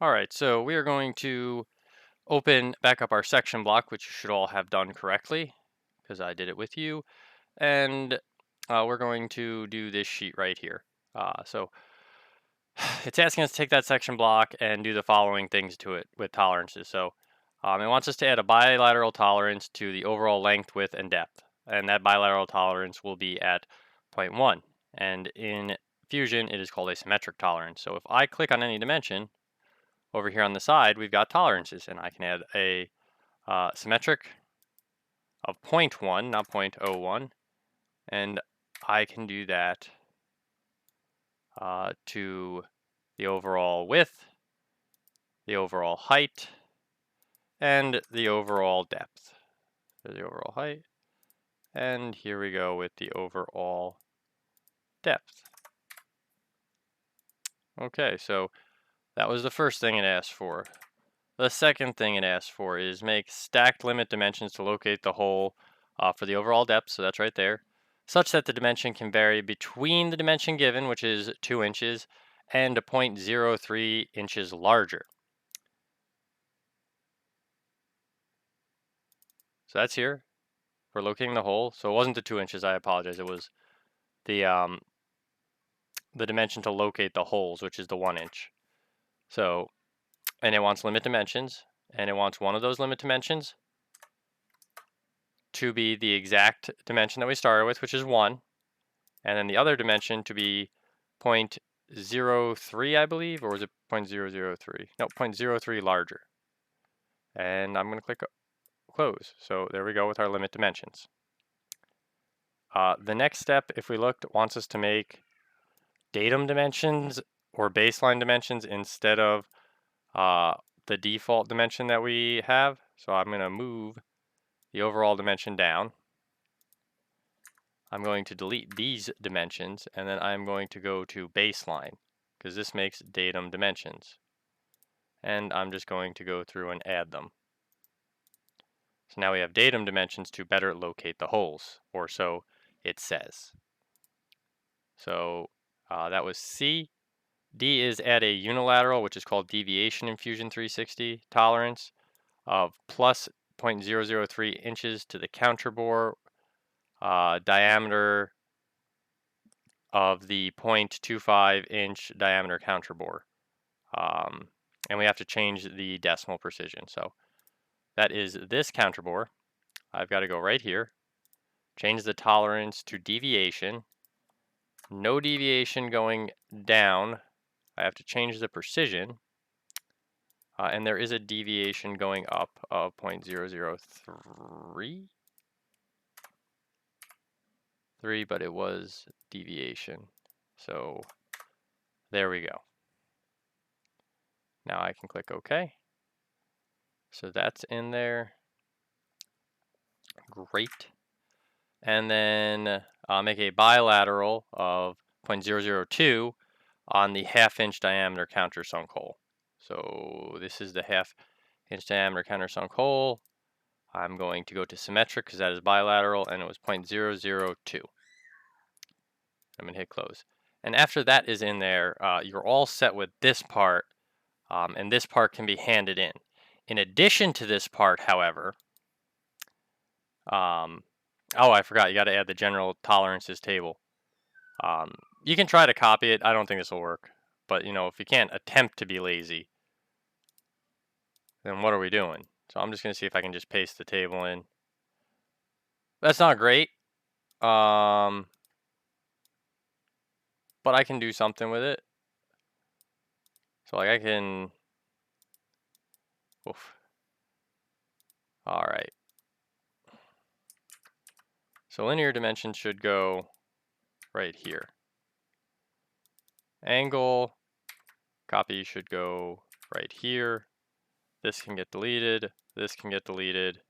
All right, so we are going to open back up our section block, which you should all have done correctly because I did it with you. And we're going to do this sheet right here. So it's asking us to take that section block and do the following things to it with tolerances. So it wants us to add a bilateral tolerance to the overall length, width, and depth. And that bilateral tolerance will be at 0.1. And in Fusion, it is called a symmetric tolerance. So if I click on any dimension, over here on the side, we've got tolerances, and I can add a symmetric of 0.1, not 0.01, and I can do that to the overall width, the overall height, and the overall depth. There's the overall height, and here we go with the overall depth. Okay, so that was the first thing it asked for. The second thing it asks for is make stacked limit dimensions to locate the hole for the overall depth, so that's right there, such that the dimension can vary between the dimension given, which is 2 inches, and a 0.03 inches larger. So that's here for locating the hole. So it wasn't the 2 inches, I apologize. It was the dimension to locate the holes, which is the 1 inch. So, and it wants limit dimensions, and it wants one of those limit dimensions to be the exact dimension that we started with, which is 1, and then the other dimension to be 0.03, I believe, or was it 0.003? No, 0.03 larger. And I'm going to click close. So there we go with our limit dimensions. The next step, if we looked, wants us to make datum dimensions or baseline dimensions instead of the default dimension that we have. So I'm going to move the overall dimension down. I'm going to delete these dimensions, and then I'm going to go to baseline, because this makes datum dimensions. And I'm just going to go through and add them. So now we have datum dimensions to better locate the holes, or so it says. So that was C. D is add a unilateral, which is called deviation in Fusion 360 tolerance of plus 0.003 inches to the counterbore diameter of the 0.25 inch diameter counterbore. And we have to change the decimal precision. So that is this counterbore. I've got to go right here, change the tolerance to deviation. No deviation going down. I have to change the precision. And there is a deviation going up of 0.003. But it was deviation. So there we go. Now I can click OK. So that's in there. Great. And then make a bilateral of 0.002 on the half-inch diameter countersunk hole. So this is the half-inch diameter countersunk hole. I'm going to go to symmetric because that is bilateral, and it was 0.002. I'm going to hit close. And after that is in there, you're all set with this part, and this part can be handed in. In addition to this part, however, oh, I forgot, you got to add the general tolerances table. You can try to copy it. I don't think this will work. But, you know, if you can't attempt to be lazy, then what are we doing? So I'm just going to see if I can just paste the table in. That's not great. But I can do something with it. So, like, I can... Oof. All right. So linear dimensions should go right here. Angle, copy should go right here. This can get deleted. This can get deleted.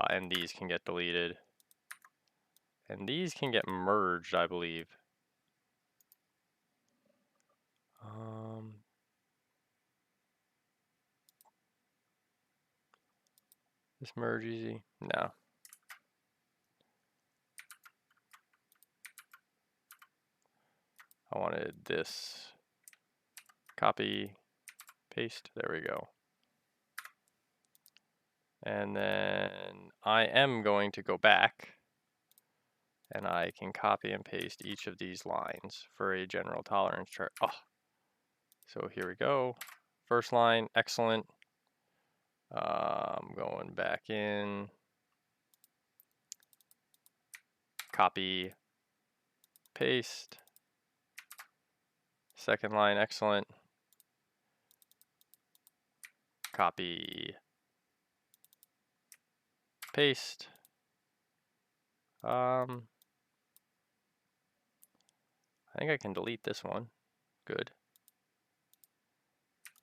And these can get deleted. And these can get merged, I believe. This merge easy? No. I wanted this. Copy. paste. There we go. And then I am going to go back and I can copy and paste each of these lines for a general tolerance chart. Oh, so here we go. First line, excellent. I'm going back in, copy, paste. Second line, excellent. Copy, paste. I think I can delete this one. Good.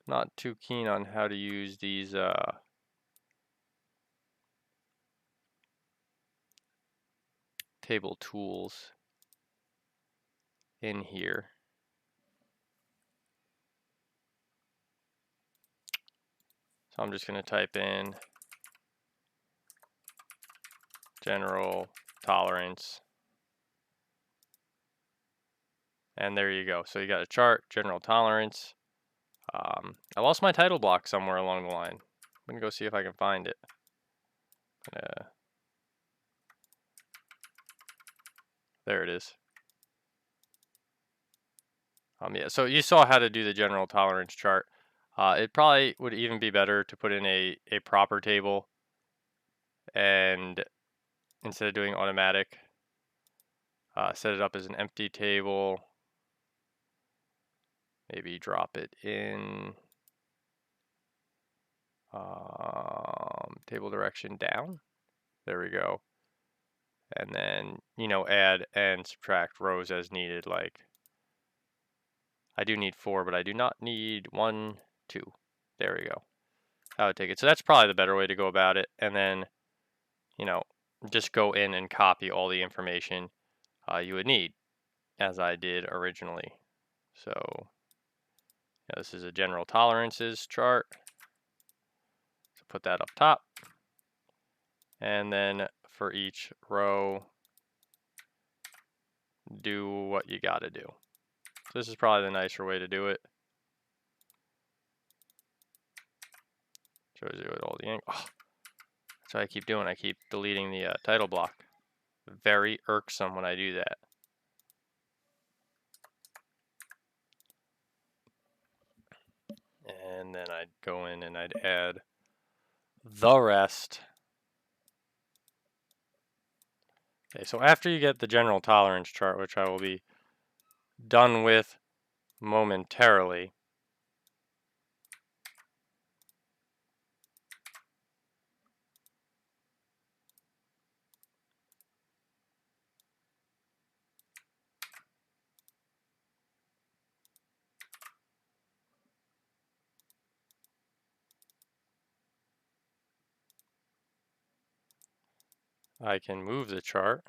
Not too keen on how to use these table tools in here. So I'm just going to type in general tolerance. And there you go. So you got a chart, general tolerance. I lost my title block somewhere along the line. I'm going to go see if I can find it. There it is. Yeah, so you saw how to do the general tolerance chart. It probably would even be better to put in a proper table, and instead of doing automatic, set it up as an empty table. Maybe drop it in table direction down. There we go. And then, add and subtract rows as needed. Like, I do need 4, but I do not need 1, 2. There we go. I would take it. So that's probably the better way to go about it. And then, just go in and copy all the information you would need, as I did originally. So this is a general tolerances chart. So put that up top. And then for each row, do what you got to do. So this is probably the nicer way to do it. Shows you all the angles. Oh, that's what I keep doing. I keep deleting the title block. Very irksome when I do that. And then I'd go in and I'd add the rest. Okay, so after you get the general tolerance chart, which I will be done with momentarily, I can move the chart.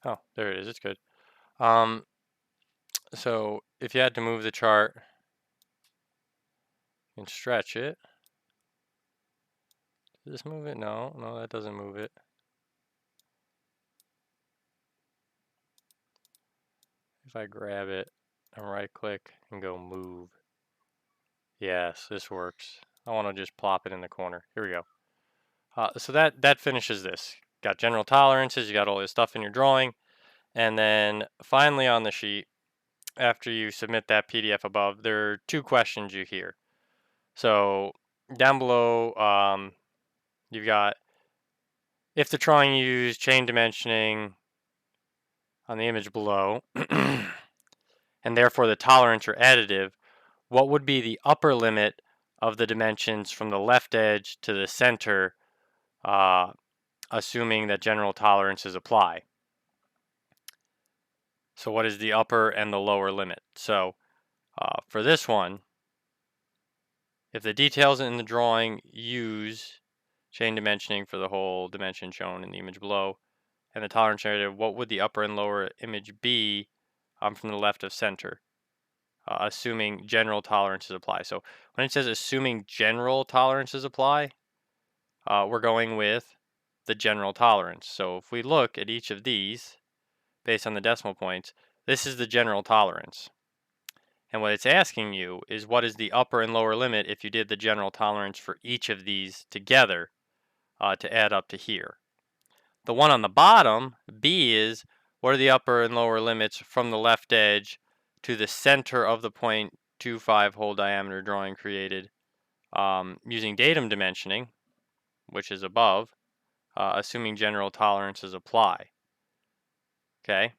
Oh, there it is. It's good. So if you had to move the chart, you can stretch it. Does this move it? No, that doesn't move it. If I grab it and right click and go move. Yes, this works. I want to just plop it in the corner. Here we go. So that finishes this. Got general tolerances, you got all this stuff in your drawing, and then finally on the sheet, after you submit that PDF above, there are 2 questions you hear. So down below, you've got if the drawing used chain dimensioning on the image below, and therefore the tolerance are additive, what would be the upper limit of the dimensions from the left edge to the center, assuming that general tolerances apply? So what is the upper and the lower limit? So for this one, if the details in the drawing use chain dimensioning for the whole dimension shown in the image below, and the tolerance area, what would the upper and lower image be from the left of center, assuming general tolerances apply? So when it says assuming general tolerances apply, we're going with the general tolerance. So if we look at each of these based on the decimal points, this is the general tolerance. And what it's asking you is what is the upper and lower limit if you did the general tolerance for each of these together to add up to here. The one on the bottom, B, is what are the upper and lower limits from the left edge to the center of the 0.25 hole diameter drawing created using datum dimensioning, which is above, assuming general tolerances apply. Okay.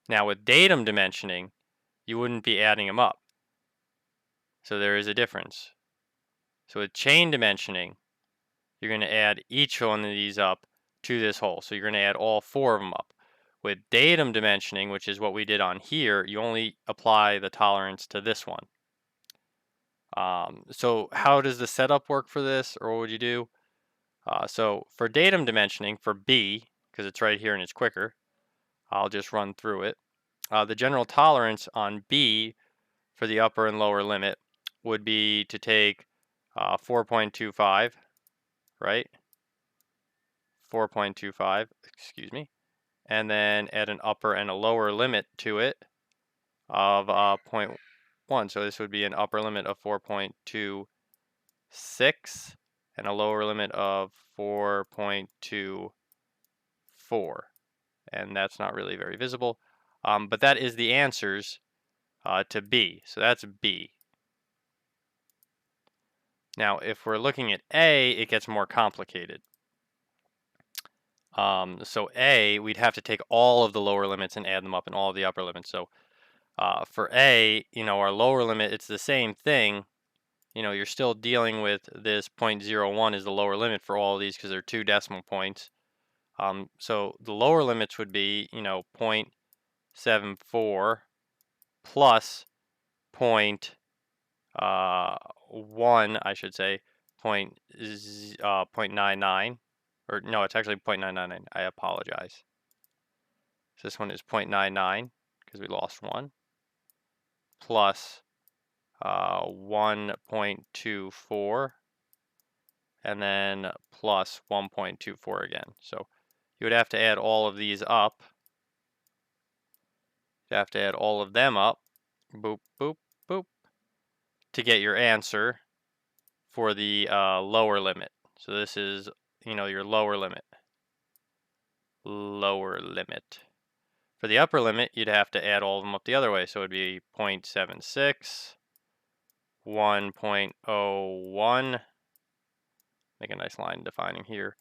Now with datum dimensioning, you wouldn't be adding them up. So there is a difference. So with chain dimensioning, you're going to add each one of these up to this hole. So you're going to add all 4 of them up. With datum dimensioning, which is what we did on here, you only apply the tolerance to this one. So how does the setup work for this, or what would you do? So for datum dimensioning, for B, because it's right here and it's quicker, I'll just run through it. The general tolerance on B for the upper and lower limit would be to take 4.25, right? 4.25, excuse me, and then add an upper and a lower limit to it of 0.1. So this would be an upper limit of 4.26 and a lower limit of 4.24. And that's not really very visible, but that is the answers to B. So that's B. Now, if we're looking at A, it gets more complicated. So A, we'd have to take all of the lower limits and add them up and all of the upper limits. So for A, our lower limit, it's the same thing. You're still dealing with this 0.01 is the lower limit for all of these because they're 2 decimal points. So the lower limits would be, 0.74 plus 0.1, I should say, 0.99. Or no, it's actually 0.999. I apologize. So this one is 0.99 because we lost 1 plus 1.24 and then plus 1.24 again. So you would have to add all of these up. You have to add all of them up, boop, boop, boop, to get your answer for the lower limit. So this is, your lower limit. Lower limit. For the upper limit, you'd have to add all of them up the other way. So it would be 0.76, 1.01, make a nice line defining here,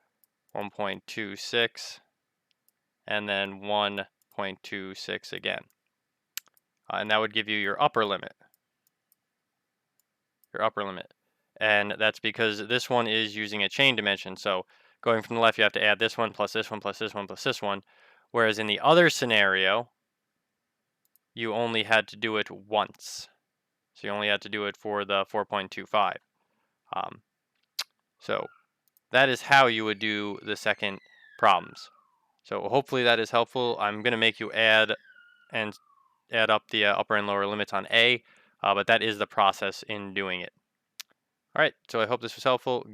1.26, and then 1.26 again. And that would give you your upper limit. Your upper limit. And that's because this one is using a chain dimension. So going from the left, you have to add this one plus this one plus this one plus this one. Whereas in the other scenario, you only had to do it once. So you only had to do it for the 4.25. So that is how you would do the second problems. So hopefully that is helpful. I'm going to make you add up the upper and lower limits on A, but that is the process in doing it. All right, so I hope this was helpful.